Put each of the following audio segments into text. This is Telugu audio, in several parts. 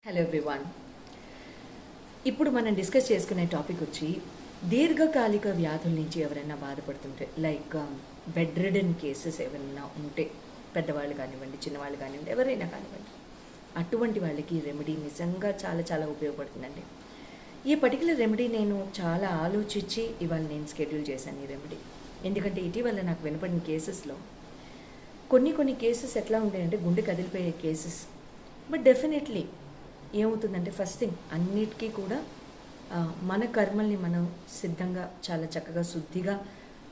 Hello everyone. ఇప్పుడు మనం డిస్కస్ చేసుకునే టాపిక్ వచ్చి దీర్ఘకాలిక వ్యాధుల నుంచి ఎవరైనా బాధపడుతుంటే, లైక్ బెడ్ రిడెన్ కేసెస్ ఏమైనా ఉంటే, పెద్దవాళ్ళు కానివ్వండి, చిన్నవాళ్ళు కానివ్వండి, ఎవరైనా కానివ్వండి, అటువంటి వాళ్ళకి రెమెడీ నిజంగా చాలా చాలా ఉపయోగపడుతుందండి. ఈ పర్టికులర్ రెమెడీ నేను చాలా ఆలోచించి ఇవాళ నేను షెడ్యూల్ చేశాను ఈ రెమెడీ. ఎందుకంటే ఇటీవల నాకు వినపడిన కేసెస్లో కొన్ని కేసెస్ ఎట్లా ఉంటాయంటే గుండె కదిలిపోయే కేసెస్. బట్ డెఫినెట్లీ ఏమవుతుందంటే, ఫస్ట్ థింగ్ అన్నిటికీ కూడా మన కర్మల్ని మనం సిద్ధంగా చాలా చక్కగా శుద్ధిగా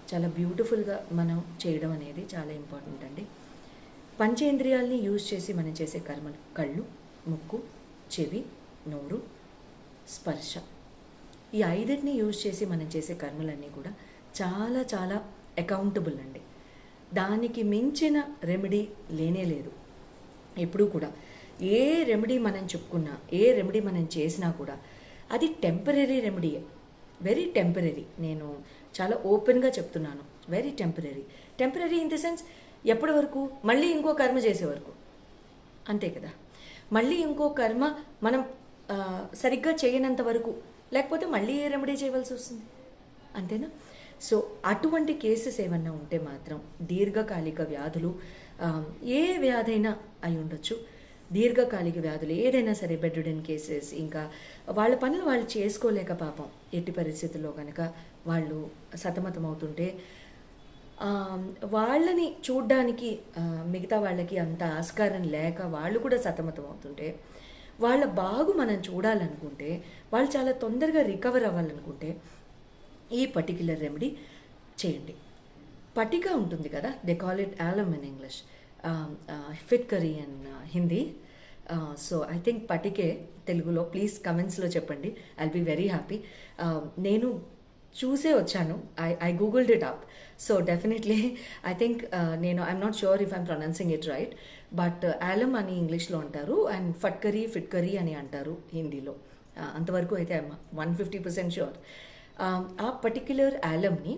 చాలా బ్యూటిఫుల్గా మనం చేయడం అనేది చాలా ఇంపార్టెంట్ అండి. పంచేంద్రియాల్ని యూజ్ చేసి మనం చేసే కర్మలు కళ్ళు, ముక్కు, చెవి, నోరు, స్పర్శ, ఈ ఐదిటిని యూజ్ చేసి మనం చేసే కర్మలన్నీ కూడా చాలా చాలా అకౌంటబుల్ అండి. దానికి మించిన రెమెడీ లేనే లేదు. ఎప్పుడూ కూడా ఏ రెమెడీ మనం చెప్పుకున్నా, ఏ రెమెడీ మనం చేసినా కూడా అది టెంపరీ రెమెడీయే, వెరీ టెంపరీ. నేను చాలా ఓపెన్గా చెప్తున్నాను, very temporary in the sense ఎప్పటి వరకు, మళ్ళీ ఇంకో కర్మ చేసే వరకు, అంతే కదా. మళ్ళీ ఇంకో కర్మ మనం సరిగ్గా చేయనంత వరకు, లేకపోతే మళ్ళీ ఏ రెమెడీ చేయవలసి వస్తుంది, అంతేనా. సో అటువంటి కేసెస్ ఏమన్నా ఉంటే మాత్రం దీర్ఘకాలిక వ్యాధులు, ఏ వ్యాధైనా అయి ఉండొచ్చు, దీర్ఘకాలిక వ్యాధులు ఏదైనా సరే, బెడ్ రిడెన్ కేసెస్, ఇంకా వాళ్ళ పనులు వాళ్ళు చేసుకోలేక పాపం ఎట్టి పరిస్థితుల్లో కనుక వాళ్ళు సతమతం అవుతుంటే, వాళ్ళని చూడ్డానికి మిగతా వాళ్ళకి అంత ఆస్కారం లేక వాళ్ళు కూడా సతమతం అవుతుంటే, వాళ్ళ బాగు మనం చూడాలనుకుంటే, వాళ్ళు చాలా తొందరగా రికవర్ అవ్వాలనుకుంటే ఈ పర్టిక్యులర్ రెమెడీ చేయండి. పటిక ఉంటుంది కదా, they call it alum in English, phitkari and Hindi. So I think పటికే తెలుగులో. ప్లీజ్ కమెంట్స్లో చెప్పండి, ఐల్ బీ వెరీ హ్యాపీ. నేను చూసే వచ్చాను, I googled it up. So definitely I think నేను I'm not sure if I'm pronouncing it right, but alum అని ఇంగ్లీష్లో అంటారు అండ్ ఫిట్కరీ అని అంటారు హిందీలో. అంతవరకు అయితే ఐఎమ్ 150% షూర్. ఆ పర్టిక్యులర్ ఆలమ్ని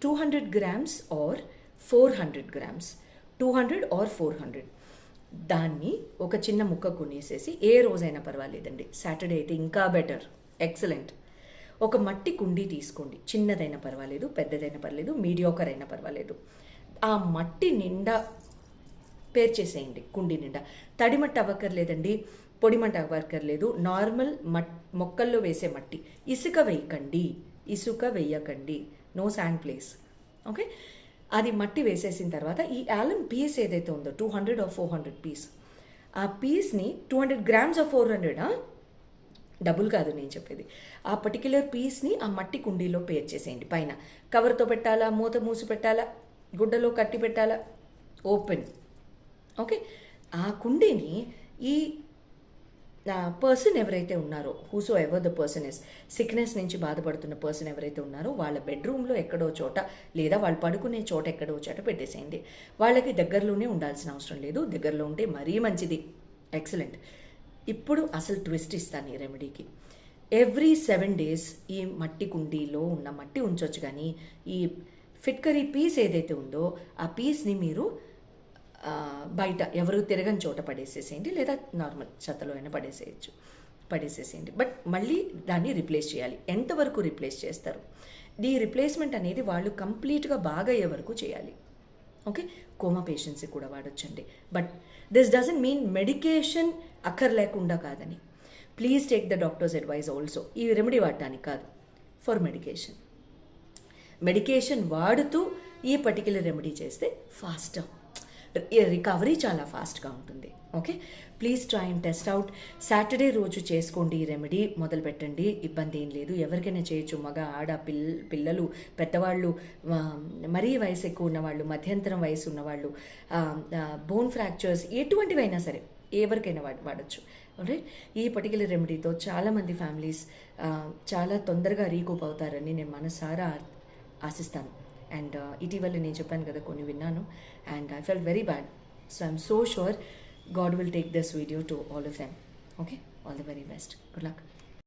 200 grams ఆర్ 400 grams, 200 or 400, దాన్ని ఒక చిన్న ముక్క కొనేసేసి, ఏ రోజైనా పర్వాలేదండి, సాటర్డే అయితే ఇంకా బెటర్, ఎక్సలెంట్. ఒక మట్టి కుండీ తీసుకోండి, చిన్నదైనా పర్వాలేదు, పెద్దదైనా పర్లేదు, మీడియోకర్ అయినా పర్వాలేదు. ఆ మట్టి నిండా పేర్చేసేయండి, కుండీ నిండా. తడి మట్టి అవ్వక్కర్లేదండి, పొడి మట్టి అవ్వక్కర్లేదు, నార్మల్ మొక్కల్లో వేసే మట్టి. ఇసుక వేయకండి, నో శాండ్ ప్లేస్, ఓకే. అది మట్టి వేసేసిన తర్వాత ఈ ఆలమ్ పీస్ ఏదైతే ఉందో 200 or 400 పీస్, ఆ పీస్ని 200 grams or 400, డబుల్ కాదు నేను చెప్పేది, ఆ పర్టిక్యులర్ పీస్ని ఆ మట్టి కుండీలో పేర్చేసేయండి. పైన కవర్తో పెట్టాలా, మూత మూసి పెట్టాలా, గుడ్డలో కట్టి పెట్టాలా, ఓపెన్, ఓకే. ఆ కుండీని ఈ పర్సన్ ఎవరైతే ఉన్నారో, whoso ever the person is, sickness నుంచి బాధపడుతున్న పర్సన్ ఎవరైతే ఉన్నారో వాళ్ళ బెడ్రూమ్లో ఎక్కడో చోట, లేదా వాళ్ళు పడుకునే చోట ఎక్కడో చోట పెట్టేసేయండి. వాళ్ళకి దగ్గరలోనే ఉండాల్సిన అవసరం లేదు, దగ్గరలో ఉంటే మరీ మంచిది, ఎక్సలెంట్. ఇప్పుడు అసలు ట్విస్ట్ ఇస్తాను ఈ రెమెడీకి. ఎవ్రీ 7 days ఈ మట్టి కుండీలో ఉన్న మట్టి ఉంచవచ్చు, కానీ ఈ ఫిట్కరీ పీస్ ఏదైతే ఉందో ఆ పీస్ని మీరు బయట ఎవరు తిరగని చోట పడేసేసేయండి, లేదా నార్మల్ చెత్తలో అయినా పడేసేసేయండి. బట్ మళ్ళీ దాన్ని రిప్లేస్ చేయాలి. ఎంతవరకు రిప్లేస్ చేస్తారు, ఈ రిప్లేస్మెంట్ అనేది వాళ్ళు కంప్లీట్గా బాగా అయ్యే వరకు చేయాలి, ఓకే. కోమా పేషెంట్స్కి కూడా వాడొచ్చండి. But this doesn't mean medication అక్కర్లేకుండా కాదని. Please take the doctor's advice also. ఈ రెమెడీ వాడటానికి కాదు, ఫర్ మెడికేషన్ వాడుతూ ఈ పర్టిక్యులర్ రెమెడీ చేస్తే రికవరీ చాలా ఫాస్ట్గా ఉంటుంది, okay. Please try and test out. Saturday రోజు చేసుకోండి, ఈ రెమెడీ మొదలు పెట్టండి, ఇబ్బంది ఏం లేదు. ఎవరికైనా చేయొచ్చు, మగ ఆడ పిల్లలు, పెద్దవాళ్ళు, మరీ వయసు ఎక్కువ ఉన్నవాళ్ళు, మధ్యంతరం వయసు ఉన్నవాళ్ళు, బోన్ ఫ్రాక్చర్స్, ఎటువంటివైనా సరే ఎవరికైనా వాడచ్చు, రైట్. ఈ పర్టిక్యులర్ రెమెడీతో చాలామంది ఫ్యామిలీస్ చాలా తొందరగా రీకూప్ అవుతారని నేను మనసారా ఆశిస్తాను. అండ్ ఇటీవల నేను చెప్పాను కదా, కొన్ని విన్నాను and I felt very bad. So I'm so sure God will take this video to all of them. Okay, all the very best. Good luck.